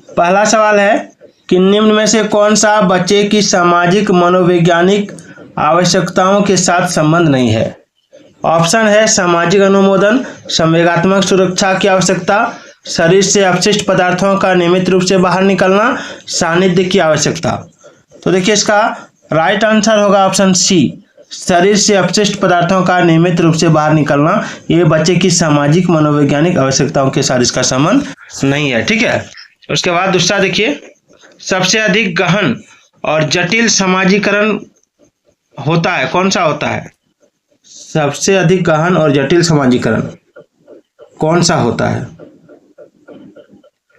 पहला सवाल है कि निम्न में से कौन सा बच्चे की सामाजिक मनोवैज्ञानिक आवश्यकताओं के साथ संबंध नहीं है। ऑप्शन है सामाजिक अनुमोदन, संवेगात्मक सुरक्षा की आवश्यकता, शरीर से अपशिष्ट पदार्थों का नियमित रूप से बाहर निकलना, सानिध्य की आवश्यकता। तो देखिए इसका राइट आंसर होगा ऑप्शन सी, शरीर से अपशिष्ट पदार्थों का नियमित रूप से बाहर निकलना। ये बच्चे की सामाजिक मनोवैज्ञानिक आवश्यकताओं के साथ इसका संबंध नहीं है। ठीक है, उसके बाद दूसरा देखिए, सबसे अधिक गहन और जटिल समाजीकरण होता है, कौन सा होता है। सबसे अधिक गहन और जटिल समाजीकरण कौन सा होता है।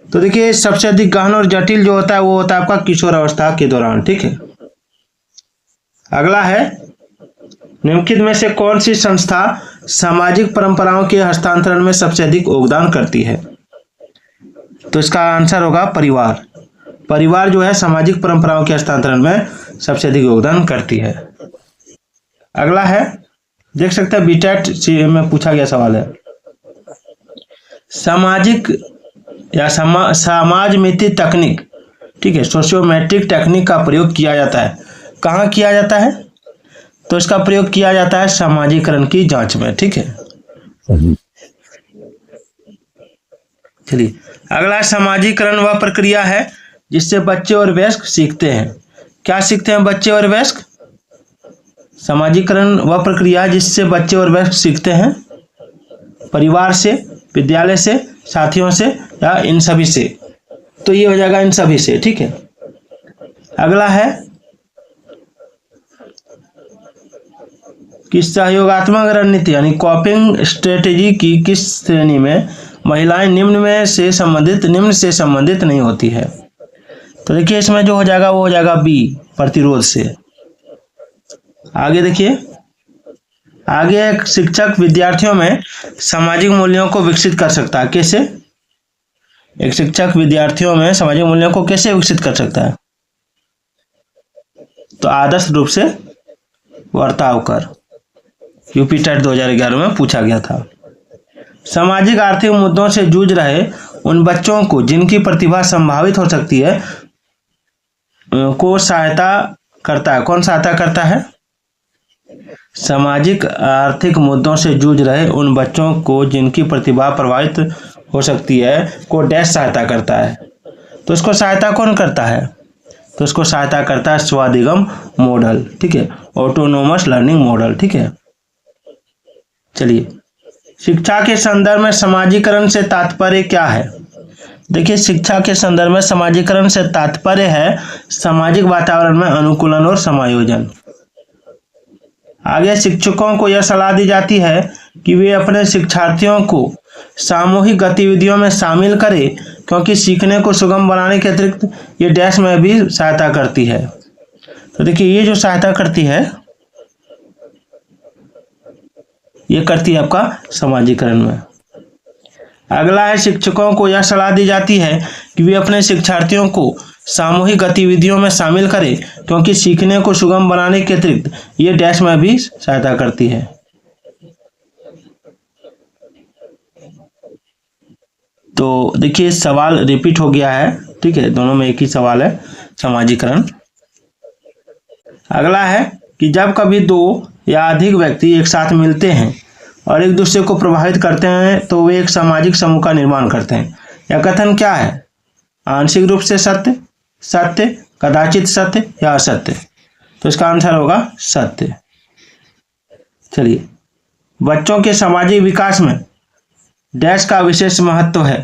तो देखिए सबसे अधिक गहन और जटिल जो होता है वो होता है आपका किशोर अवस्था के दौरान। ठीक है, अगला है निम्नलिखित में से कौन सी संस्था सामाजिक परंपराओं के हस्तांतरण में सबसे अधिक योगदान करती है। तो इसका आंसर होगा परिवार। परिवार जो है सामाजिक परंपराओं के हस्तांतरण में सबसे अधिक योगदान करती है। अगला है, देख सकते हैं बीटेट में पूछा गया सवाल है, सामाजिक या समाज मिति तकनीक, ठीक है, सोशियोमेट्रिक टेक्निक का प्रयोग किया जाता है, कहाँ किया जाता है। तो इसका प्रयोग किया जाता है सामाजिकरण की जांच में। ठीक है, चलिए अगला, सामाजिकरण वह प्रक्रिया है जिससे बच्चे और वयस्क सीखते हैं। क्या सीखते हैं बच्चे और वयस्क। सामाजिकरण वह प्रक्रिया जिससे बच्चे और वयस्क सीखते हैं, परिवार से, विद्यालय से, साथियों से या इन सभी से। तो ये हो जाएगा इन सभी से। ठीक है, अगला है कि सहयोगात्मक रणनीति यानी कॉपिंग स्ट्रेटेजी की किस श्रेणी में महिलाएं निम्न से संबंधित नहीं होती है। तो देखिए इसमें जो हो जाएगा वो हो जाएगा बी, प्रतिरोध से। आगे देखिए, आगे एक शिक्षक विद्यार्थियों में सामाजिक मूल्यों को विकसित कर सकता है। कैसे। एक शिक्षक विद्यार्थियों में सामाजिक मूल्यों को कैसे विकसित कर सकता है। तो आदर्श रूप से वर्ताव कर, यूपी टेट 2011 में पूछा गया था। सामाजिक आर्थिक मुद्दों से जूझ रहे उन बच्चों को जिनकी प्रतिभा संभावित हो सकती है को सहायता करता है। कौन सहायता करता है। सामाजिक आर्थिक मुद्दों से जूझ रहे उन बच्चों को जिनकी प्रतिभा प्रभावित हो सकती है को डैश सहायता करता है। तो इसको सहायता कौन करता है। तो इसको सहायता करता है स्वाधिगम मॉडल। ठीक है, ऑटोनोमस लर्निंग मॉडल। ठीक है, चलिए शिक्षा के संदर्भ में समाजीकरण से तात्पर्य क्या है। देखिए शिक्षा के संदर्भ में समाजीकरण से तात्पर्य है सामाजिक वातावरण में अनुकूलन और समायोजन। आगे शिक्षकों को यह सलाह दी जाती है कि वे अपने शिक्षार्थियों को सामूहिक गतिविधियों में शामिल करें क्योंकि सीखने को सुगम बनाने के अतिरिक्त ये डैश में भी सहायता करती है। तो देखिए ये जो सहायता करती है ये करती है आपका समाजीकरण में। अगला है शिक्षकों को यह सलाह दी जाती है कि वे अपने शिक्षार्थियों को सामूहिक गतिविधियों में शामिल करें क्योंकि सीखने को सुगम बनाने के अतिरिक्त ये डैश में भी सहायता करती है। तो देखिए सवाल रिपीट हो गया है। ठीक है, दोनों में एक ही सवाल है, समाजीकरण। अगला है कि जब कभी दो या अधिक व्यक्ति एक साथ मिलते हैं और एक दूसरे को प्रभावित करते हैं तो वे एक सामाजिक समूह का निर्माण करते हैं। यह कथन क्या है। आंशिक रूप से सत्य, सत्य, कदाचित सत्य या असत्य। तो इसका आंसर होगा सत्य। चलिए बच्चों के सामाजिक विकास में डैश का विशेष महत्व है।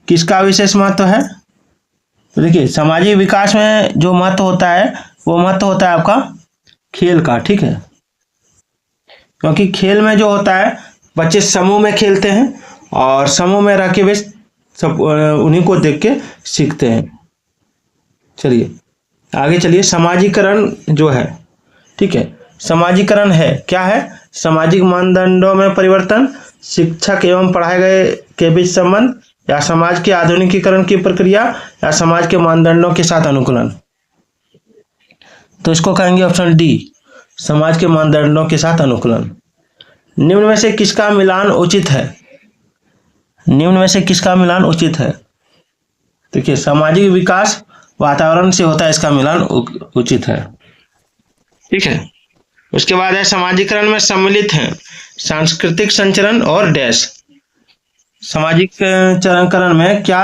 किसका विशेष महत्व है। तो देखिए सामाजिक विकास में जो महत्व होता है वो महत्व होता है आपका खेल का। ठीक है, क्योंकि खेल में जो होता है बच्चे समूह में खेलते हैं और समूह में रह के वे सब उन्हीं को देख के सीखते हैं। चलिए आगे चलिए, समाजीकरण जो है, ठीक है, समाजीकरण है क्या है। सामाजिक मानदंडों में परिवर्तन, शिक्षक एवं पढ़ाए गए के बीच संबंध, या समाज के आधुनिकीकरण की प्रक्रिया, या समाज के मानदंडों के साथ अनुकूलन। तो इसको कहेंगे ऑप्शन डी, समाज के मानदंडों के साथ अनुकूलन। निम्न में से किसका मिलान उचित है। निम्न में से किसका मिलान उचित है। देखिए सामाजिक विकास वातावरण से होता है, इसका मिलान उचित है। ठीक है, उसके बाद है समाजीकरण में सम्मिलित हैं सांस्कृतिक संचरण और डैश। सामाजिक चरणकरण में क्या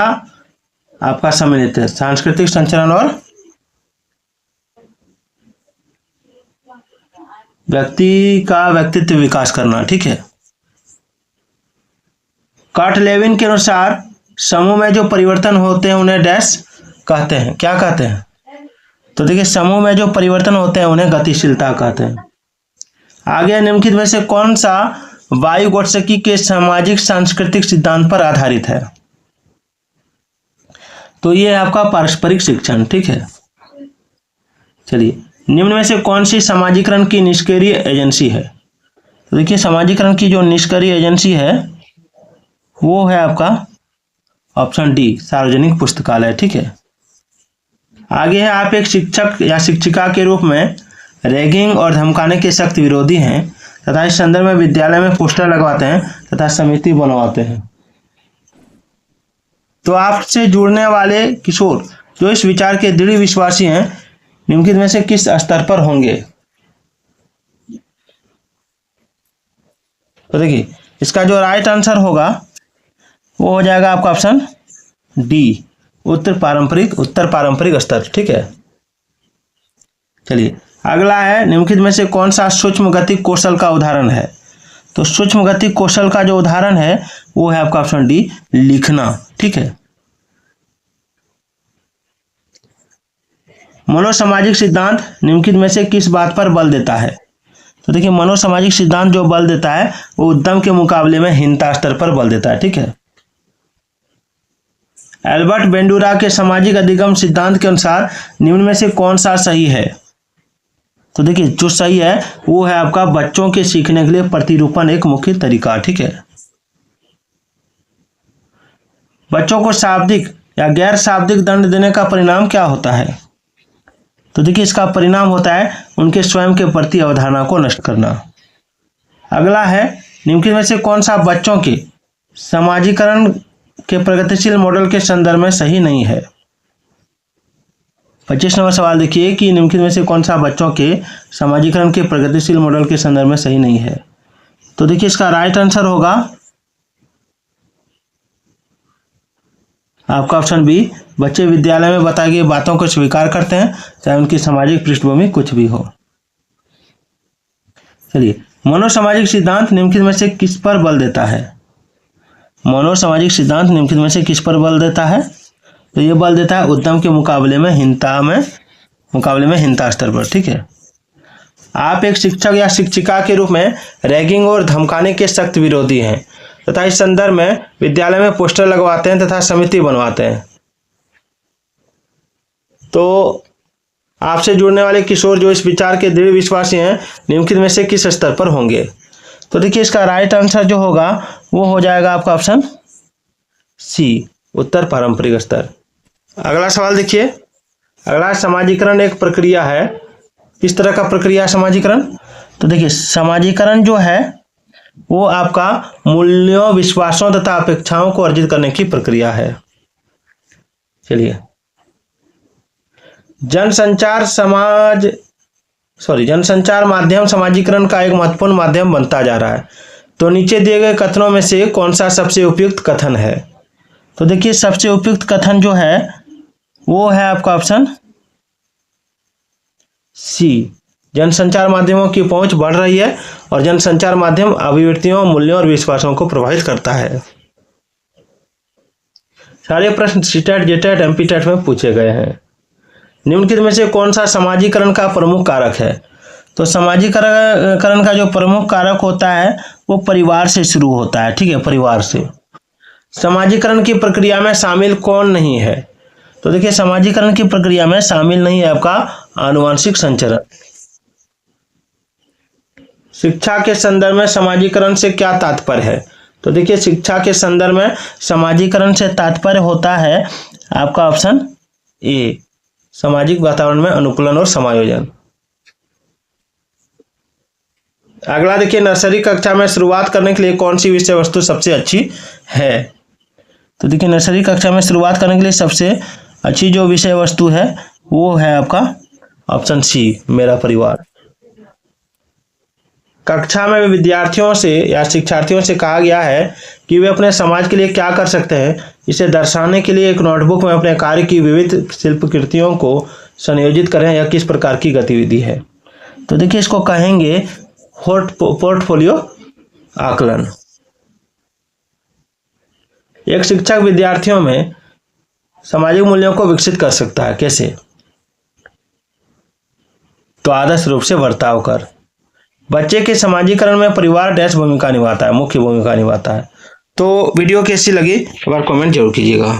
आपका सम्मिलित है? सांस्कृतिक संचरण और व्यक्ति का व्यक्तित्व विकास करना। ठीक है, कार्ट-लेविन के अनुसार समूह में जो परिवर्तन होते हैं उन्हें डैश कहते हैं। क्या कहते हैं? तो देखिए समूह में जो परिवर्तन होते हैं उन्हें गतिशीलता कहते हैं। आगे निम्नलिखित में से कौन सा वायुगोत्स्की के सामाजिक सांस्कृतिक सिद्धांत पर आधारित है? तो ये है आपका पारस्परिक शिक्षण। ठीक है, चलिए निम्न में से कौन सी समाजीकरण की निष्क्रिय एजेंसी है? तो देखिए समाजीकरण की जो निष्क्रिय एजेंसी है वो है आपका ऑप्शन डी, सार्वजनिक पुस्तकालय। ठीक है, आगे है आप एक शिक्षक या शिक्षिका के रूप में रैगिंग और धमकाने के सख्त विरोधी हैं तथा इस संदर्भ में विद्यालय में पोस्टर लगवाते हैं तथा समिति बनवाते हैं। तो आपसे जुड़ने वाले किशोर जो इस विचार के दृढ़ विश्वासी हैं निम्नलिखित में से किस स्तर पर होंगे? तो देखिए इसका जो राइट आंसर होगा वो हो जाएगा आपका ऑप्शन डी, उत्तर पारंपरिक स्तर। ठीक है, चलिए अगला है निम्नलिखित में से कौन सा सूक्ष्म गति कौशल का उदाहरण है? तो सूक्ष्म गति कौशल का जो उदाहरण है वो है आपका ऑप्शन डी, लिखना। ठीक है, मनोसामाजिक सिद्धांत निम्नलिखित में से किस बात पर बल देता है? तो देखिए मनोसामाजिक सिद्धांत जो बल देता है वो उद्यम के मुकाबले में हीनता स्तर पर बल देता है। ठीक है, एल्बर्ट बेंडूरा के सामाजिक अधिगम सिद्धांत के अनुसार निम्न में से कौन सा सही है? तो देखिए जो सही है वो है आपका बच्चों के सीखने के लिए प्रतिरूपण एक मुख्य तरीका। ठीक है, बच्चों को शाब्दिक या गैर शाब्दिक दंड देने का परिणाम क्या होता है? तो देखिए इसका परिणाम होता है उनके स्वयं के प्रति अवधारणा को नष्ट करना। अगला है निम्नलिखित में से कौन सा बच्चों के समाजीकरण के प्रगतिशील मॉडल के संदर्भ में सही नहीं है? 25 नंबर सवाल देखिए कि निम्नलिखित में से कौन सा बच्चों के समाजीकरण के प्रगतिशील मॉडल के संदर्भ में सही नहीं है? तो देखिए इसका राइट आंसर होगा आपका ऑप्शन बी, बच्चे विद्यालय में बताई गई बातों को स्वीकार करते हैं चाहे उनकी सामाजिक पृष्ठभूमि कुछ भी हो। चलिए मनोसामाजिक सिद्धांत निम्नलिखित में से किस पर बल देता है? मनोसामाजिक सिद्धांत निम्नलिखित में से किस पर बल देता है? तो ये बल देता है उद्यम के मुकाबले में हीनता स्तर पर। ठीक है, आप एक शिक्षक या शिक्षिका के रूप में रैगिंग और धमकाने के सख्त विरोधी हैं तथा इस संदर्भ में विद्यालय में पोस्टर लगवाते हैं तथा समिति बनवाते हैं। तो आपसे जुड़ने वाले किशोर जो इस विचार के दृढ़ विश्वासी हैं निम्नलिखित में से किस स्तर पर होंगे? तो देखिए इसका राइट आंसर जो होगा वो हो जाएगा आपका ऑप्शन सी, उत्तर पारंपरिक स्तर। अगला सवाल देखिए, अगला समाजीकरण एक प्रक्रिया है। किस तरह का प्रक्रिया है समाजीकरण? तो देखिए समाजीकरण जो है वो आपका मूल्यों, विश्वासों तथा अपेक्षाओं को अर्जित करने की प्रक्रिया है। चलिए जनसंचार माध्यम समाजीकरण का एक महत्वपूर्ण माध्यम बनता जा रहा है। तो नीचे दिए गए कथनों में से कौन सा सबसे उपयुक्त कथन है? तो देखिए सबसे उपयुक्त कथन जो है वो है आपका ऑप्शन सी, जनसंचार माध्यमों की पहुंच बढ़ रही है और जनसंचार माध्यम अभिव्यक्तियों, मूल्यों और विश्वासों को प्रभावित करता है। सारे प्रश्न सीटेट, जेटेट, एमपीटेट में पूछे गए हैं। निम्नलिखित में से कौन सा समाजीकरण का प्रमुख कारक है? तो समाजीकरण का जो प्रमुख कारक होता है वो परिवार से शुरू होता है। ठीक है, परिवार से। समाजीकरण की प्रक्रिया में शामिल कौन नहीं है? तो देखिए समाजीकरण की प्रक्रिया में शामिल नहीं है आपका आनुवंशिक संचरण। शिक्षा के संदर्भ में समाजीकरण से क्या तात्पर्य है? तो देखिए शिक्षा के संदर्भ में समाजीकरण से तात्पर्य होता है आपका ऑप्शन ए, सामाजिक वातावरण में अनुकूलन और समायोजन। अगला देखिए, नर्सरी कक्षा में शुरुआत करने के लिए कौन सी विषय वस्तु सबसे अच्छी है? तो देखिए नर्सरी कक्षा में शुरुआत करने के लिए सबसे अच्छी जो विषय वस्तु है वो है आपका ऑप्शन सी, मेरा परिवार। कक्षा में विद्यार्थियों से या शिक्षार्थियों से कहा गया है कि वे अपने समाज के लिए क्या कर सकते हैं, इसे दर्शाने के लिए एक नोटबुक में अपने कार्य की विविध शिल्पकृतियों को संयोजित करें। यह किस प्रकार की गतिविधि है? तो देखिए इसको कहेंगे पोर्टफोलियो आकलन। एक शिक्षक विद्यार्थियों में सामाजिक मूल्यों को विकसित कर सकता है, कैसे? तो आदर्श रूप से बर्ताव कर। बच्चे के समाजीकरण में परिवार डैश भूमिका निभाता है, मुख्य भूमिका निभाता है। तो वीडियो कैसी लगी एक बार कमेंट जरूर कीजिएगा।